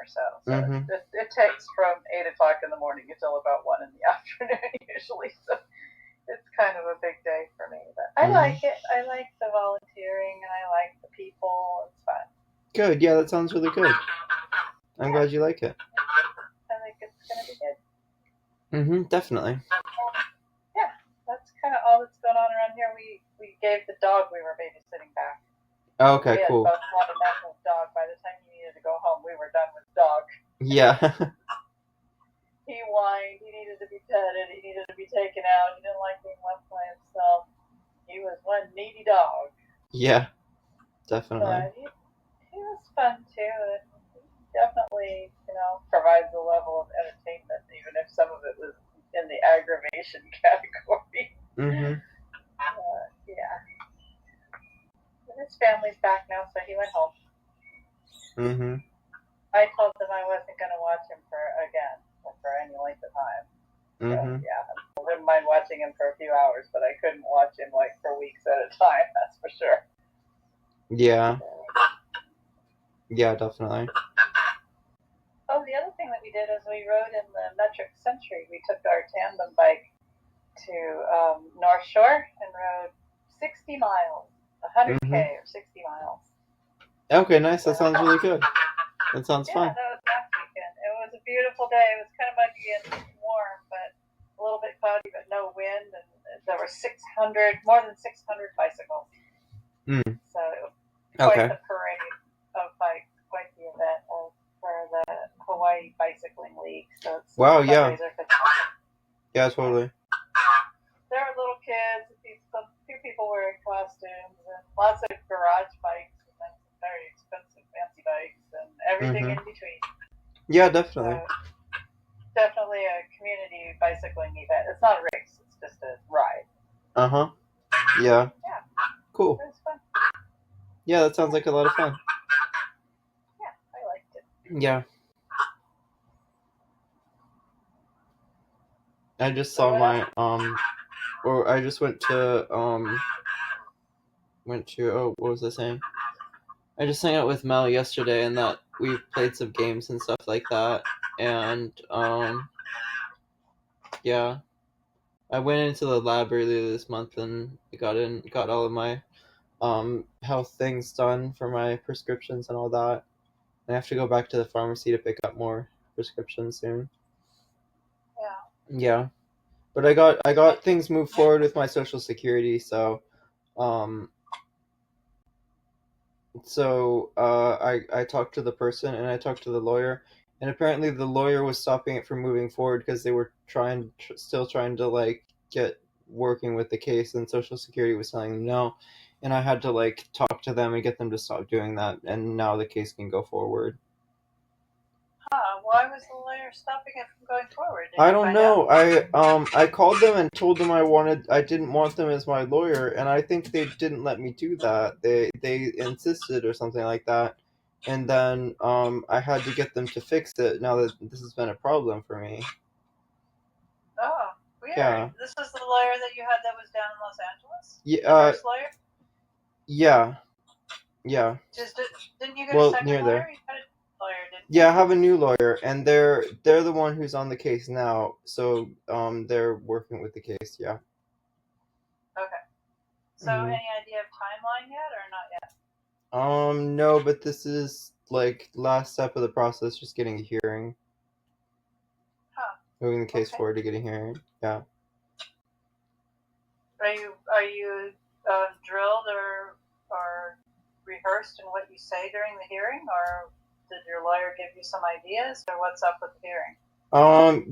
so. So Mm-hmm. it takes from 8 o'clock in the morning until about 1 in the afternoon usually. So it's kind of a big day for me. But I like it. I like the volunteering and I like the people. It's fun. Good. Yeah, that sounds really good. I'm glad you like it. I think it's going to be good. Mm-hmm. Definitely. Yeah, that's kind of all that's going on around here. We gave the dog we were babysitting back. Okay, cool. We had both had enough of dog. By the time he needed to go home, we were done with dog. Yeah. He whined. He needed to be petted. He needed to be taken out. He didn't like being left by himself. He was one needy dog. Yeah, definitely. But he was fun too. And he definitely, provides a level of entertainment, even if some of it was in the aggravation category. Mm-hmm. Yeah. But his family's back now, so he went home. Mm-hmm. I told them I wasn't going to watch him for any length of time. Mm-hmm. So, yeah, I wouldn't mind watching him for a few hours, but I couldn't watch him for weeks at a time. That's for sure. Yeah. Yeah, definitely. Oh, the other thing that we did is we rode in the metric century. We took our tandem bike to North Shore and rode 60 miles, 100K or 60 miles. Okay, nice. That sounds really good. That sounds fun. Yeah, that was last weekend. It was a beautiful day. It was kind of muggy and warm, but a little bit cloudy, but no wind. And there were more than 600 bicycles. So it was quite the parade of bikes, quite the event for the Hawaii Bicycling League. So it's wow, yeah. Yeah, totally. There were little kids, a few people wearing costumes, and lots of garage bikes, and then some very expensive fancy bikes, and everything in between. Yeah, definitely. Definitely a community bicycling event. It's not a race, it's just a ride. Uh-huh. Yeah. Yeah. Cool. It was fun. Yeah, that sounds like a lot of fun. Yeah, I liked it. Yeah. I just saw I just went to what was I saying? I just hung out with Mel yesterday and that we played some games and stuff like that. And yeah. I went into the lab earlier this month and got all of my health things done for my prescriptions and all that. I have to go back to the pharmacy to pick up more prescriptions soon. Yeah. Yeah. But I got things moved forward with my Social Security, so I talked to the person and I talked to the lawyer, and apparently the lawyer was stopping it from moving forward because they were still trying to like get working with the case, and Social Security was telling them no, and I had to like talk to them and get them to stop doing that, and now the case can go forward. Why was the lawyer stopping it from going forward? I don't know. I called them and told them I didn't want them as my lawyer, and I think they didn't let me do that. They insisted or something like that, and then I had to get them to fix it. Now that this has been a problem for me. Oh, weird. Yeah. This is the lawyer that you had that was down in Los Angeles? Yeah. The first lawyer? Yeah. Yeah. Didn't you get a second near lawyer? there. You got a lawyer, didn't you? Yeah, I have a new lawyer, and they're the one who's on the case now. So they're working with the case. Yeah. Okay. So any idea of timeline yet, or not yet? No, but this is like last step of the process, just getting a hearing. Moving the case forward to get a hearing. Yeah. Are you drilled or rehearsed in what you say during the hearing, or did your lawyer give you some ideas, or what's up with the hearing?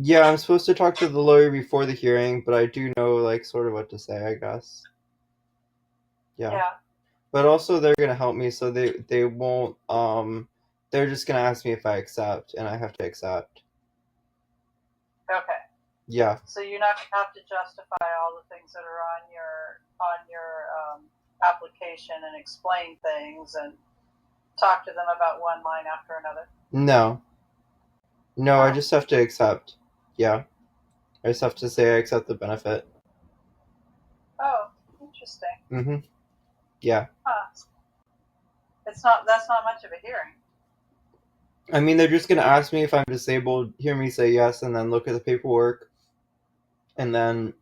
Yeah, I'm supposed to talk to the lawyer before the hearing, but I do know like sort of what to say, I guess. Yeah. But also they're gonna help me, so they won't they're just gonna ask me if I accept, and I have to accept. Okay. Yeah. So you're not gonna have to justify all the things that are on your application and explain things and talk to them about one line after another? No, I just have to accept. Yeah. I just have to say I accept the benefit. Oh, interesting. Mm-hmm. Yeah. Huh. That's not much of a hearing. I mean, they're just gonna ask me if I'm disabled, hear me say yes, and then look at the paperwork, and then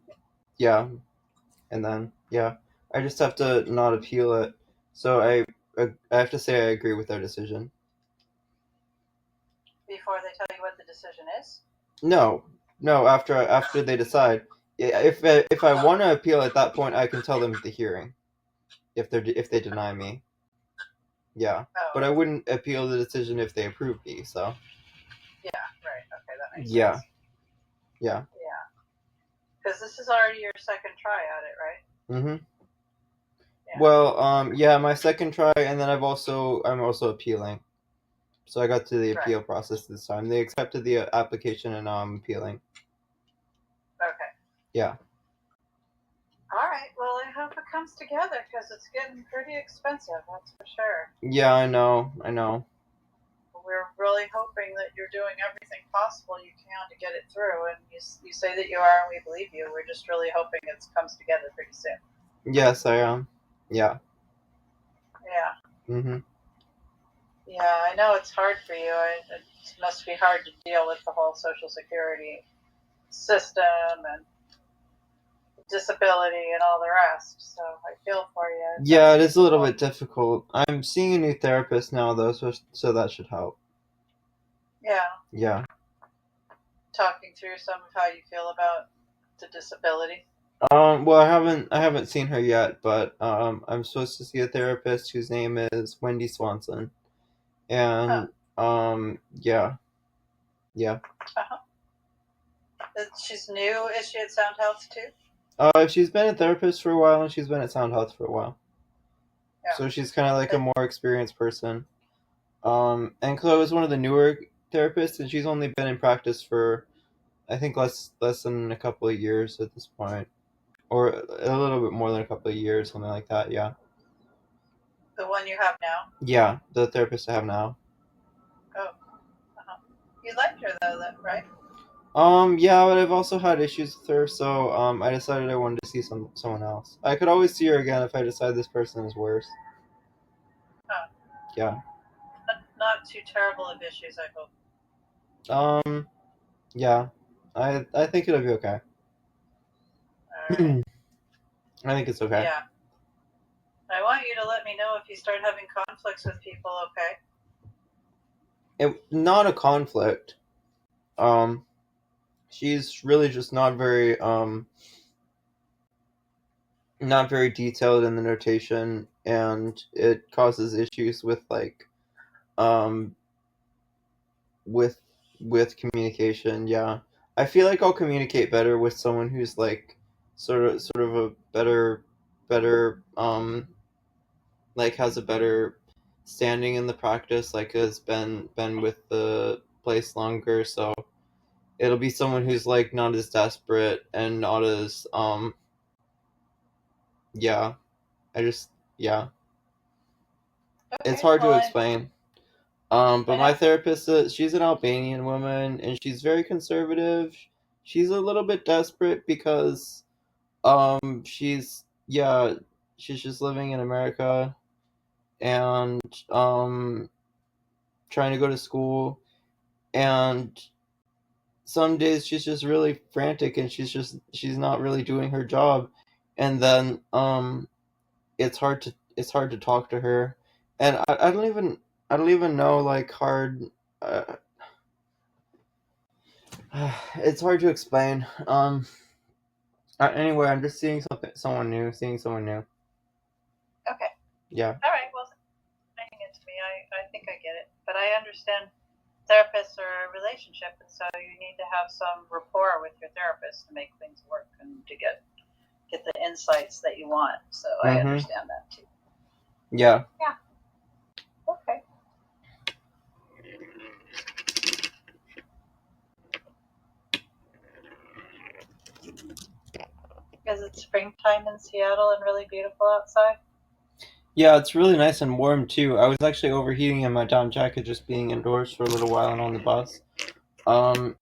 yeah, yeah. I just have to not appeal it. So I have to say I agree with their decision. Before they tell you what the decision is? No, no. After they decide, if I want to appeal at that point, I can tell them at the hearing if they deny me. Yeah, Oh, but I wouldn't appeal the decision if they approve me. So yeah, right. Okay, that makes yeah, sense. yeah. Yeah. Because this is already your second try at it, right? Mm-hmm. Yeah. Well, yeah, my second try, and then I'm also appealing. So I got to the Right. appeal process this time. They accepted the application, and now I'm appealing. Okay. Yeah. All right. Well, I hope it comes together because it's getting pretty expensive. That's for sure. Yeah, I know. I know. We're really hoping that you're doing everything possible you can to get it through, and you say that you are, and we believe you. We're just really hoping it comes together pretty soon. Yes, I am. Yeah. Yeah. Mhm. Yeah, I know it's hard for you. It must be hard to deal with the whole Social Security system and disability and all the rest. So I feel for you. Yeah, That's it is a little difficult. bit difficult. I'm seeing a new therapist now, though, so that should help. Yeah. Yeah. Talking through some of how you feel about the disability. Well, I haven't seen her yet, but I'm supposed to see a therapist whose name is Wendy Swanson, Huh. and yeah, yeah. Uh-huh. She's new. Is she at Sound Health too? She's been a therapist for a while, and she's been at Sound Health for a while, Yeah. so she's kind of like a more experienced person. And Chloe is one of the newer therapists, and she's only been in practice for I think less than a couple of years at this point, or a little bit more than a couple of years, something like that. Yeah, The one you have now? yeah, the therapist I have now. Oh, uh-huh. You liked her though, right? Yeah, but I've also had issues with her, so I decided I wanted to see someone else. I could always see her again if I decide this person is worse. Huh. Yeah. Not too terrible of issues, I hope. Um. Yeah. I think it'll be okay. All right. I think it's okay. Yeah. I want you to let me know if you start having conflicts with people, okay? Not a conflict. Um. She's really just not very detailed in the notation, and it causes issues with like um with communication. Yeah, I feel like I'll communicate better with someone who's like sort of a better like has a better standing in the practice, like has been with the place longer. So it'll be someone who's like not as desperate and not as yeah. I just yeah. It's Okay, hard well, to explain. I But my know. therapist, she's an Albanian woman, and she's very conservative. She's a little bit desperate because, yeah, she's just living in America and trying to go to school, and some days she's just really frantic, and she's not really doing her job, and then it's hard to talk to her, and I don't even know like hard. Uh, it's hard to explain. Anyway, I'm just seeing someone new. Okay. Yeah. All right, well, explaining it to me, I think I get it. But I understand therapists are a relationship, and so you need to have some rapport with your therapist to make things work and to get the insights that you want. So I Mm-hmm. understand that too. Yeah. Yeah. Okay. Is it springtime in Seattle and really beautiful outside? Yeah, it's really nice and warm too. I was actually overheating in my down jacket just being indoors for a little while and on the bus. Um,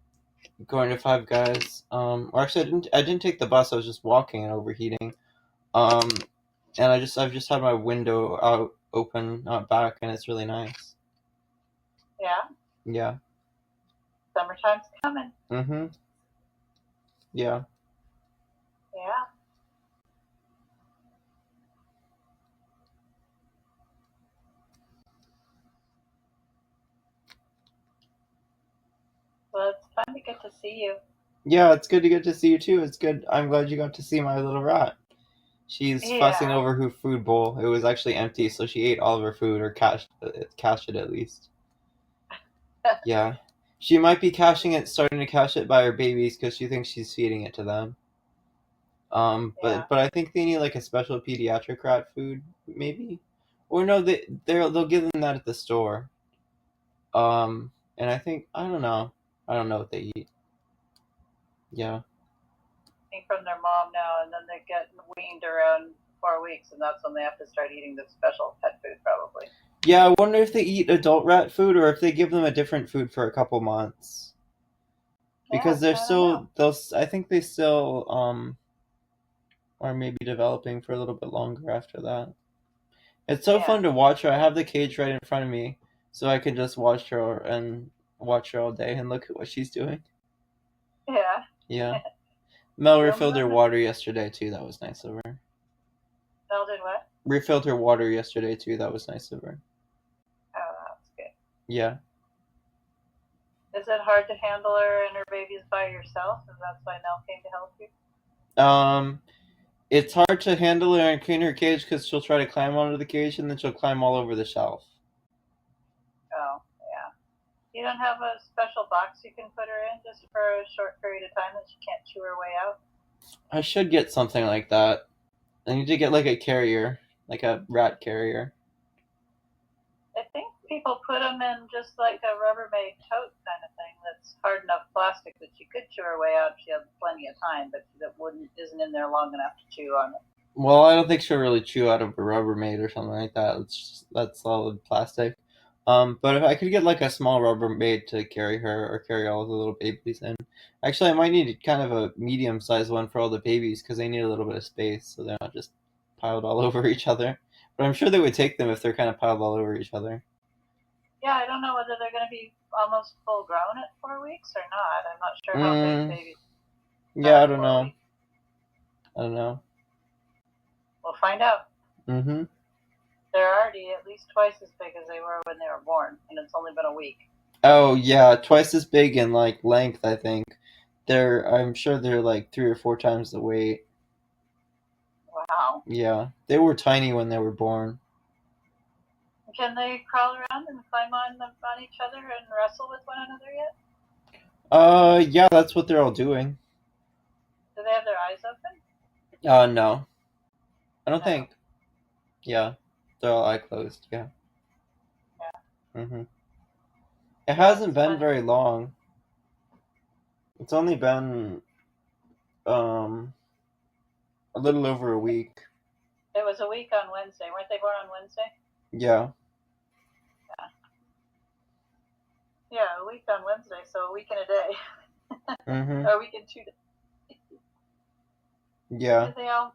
Going to Five Guys. Or actually, I didn't take the bus. I was just walking and overheating. Um, and I've just had my window out open out back, and it's really nice. Yeah. Yeah. Summertime's coming. Mm-hmm. Yeah. Yeah. Well, it's fun to get to see you. Yeah, it's good to get to see you too. It's good. I'm glad you got to see my little rat. She's fussing Yeah. over her food bowl. It was actually empty, so she ate all of her food, or cached it at least. Yeah. She might be starting to cache it by her babies because she thinks she's feeding it to them. Yeah. But I think they need like a special pediatric rat food, maybe, or no, they'll give them that at the store. And I don't know what they eat. Yeah. From their mom now, and then they get weaned around 4 weeks, and that's when they have to start eating the special pet food, probably. Yeah, I wonder if they eat adult rat food or if they give them a different food for a couple months. Yeah, Because they're I don't know. I think they still are maybe developing for a little bit longer after that. It's so Yeah. fun to watch her. I have the cage right in front of me, so I can just watch her all day and look at what she's doing. Yeah. Yeah. Mel Yum, refilled her yum. water yesterday too. That was nice of her. Mel did what? Refilled her water yesterday too. That was nice of her. Oh, that's good. Yeah. Is it hard to handle her and her babies by yourself, and that's why Mel came to help you? It's hard to handle her and clean her cage because she'll try to climb onto the cage and then she'll climb all over the shelf. Oh, yeah. You don't have a special box you can put her in just for a short period of time that she can't chew her way out? I should get something like that. I need to get like a carrier, like a rat carrier. I think people put them in just like a Rubbermaid tote kind of thing that's hard enough plastic that she could chew her way out if she had plenty of time, but that isn't in there long enough to chew on it. Well, I don't think she'll really chew out of a Rubbermaid or something like that. That's solid plastic. But if I could get like a small Rubbermaid to carry her or carry all the little babies in. Actually, I might need kind of a medium-sized one for all the babies because they need a little bit of space so they're not just piled all over each other. But I'm sure they would take them if they're kind of piled all over each other. Yeah, I don't know whether they're going to be almost full grown at 4 weeks or not. I'm not sure how big Mm, babies are yeah, I at don't four know. weeks. I don't know. We'll find out. Mm-hmm. They're already at least twice as big as they were when they were born, and it's only been a week. Oh yeah, twice as big in like length, I think. I'm sure they're like 3 or 4 times the weight. Wow. Yeah, they were tiny when they were born. Can they crawl around and climb on each other and wrestle with one another yet? Yeah, that's what they're all doing. Do they have their eyes open? No, I don't No. think. Yeah, they're all eye closed. Yeah. Yeah. Mhm. It Yeah, hasn't it's been funny. very long. It's only been um a little over a week. It was a week on Wednesday. Weren't they born on Wednesday? Yeah. Yeah. Yeah, a week on Wednesday, so a week and a day. Mhm. Or a week and 2 days. Yeah. Do they all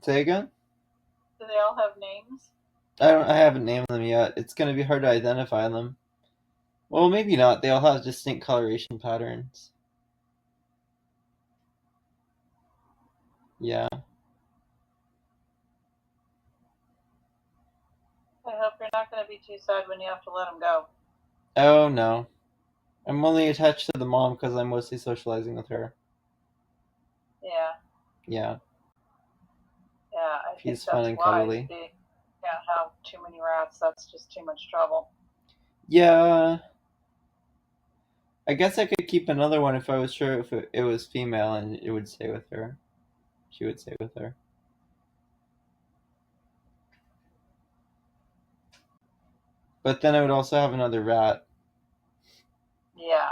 Say again? have names? I haven't named them yet. It's gonna be hard to identify them. Well, maybe not. They all have distinct coloration patterns. Yeah. I hope you're not going to be too sad when you have to let them go. Oh no. I'm only attached to the mom because I'm mostly socializing with her. Yeah. Yeah. Yeah, I think She's fun that's and wise. cuddly. You can't have too many rats. That's just too much trouble. Yeah. I guess I could keep another one if I was sure if it was female and it would stay with her. She would stay with her. But then I would also have another rat. Yeah.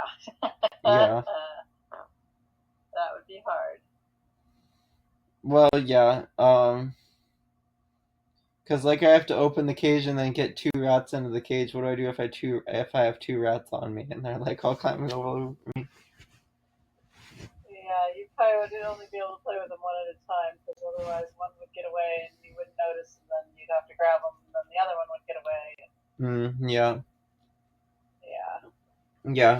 Yeah. That would be hard. Well, yeah. Because like I have to open the cage and then get 2 rats into the cage. What do I do if I have 2 rats on me and they're like all climbing over me? Yeah, you probably would only be able to play with them one at a time because otherwise one would get away and you wouldn't notice, and then you'd have to grab them, and then the other one would get away. Yeah. Yeah,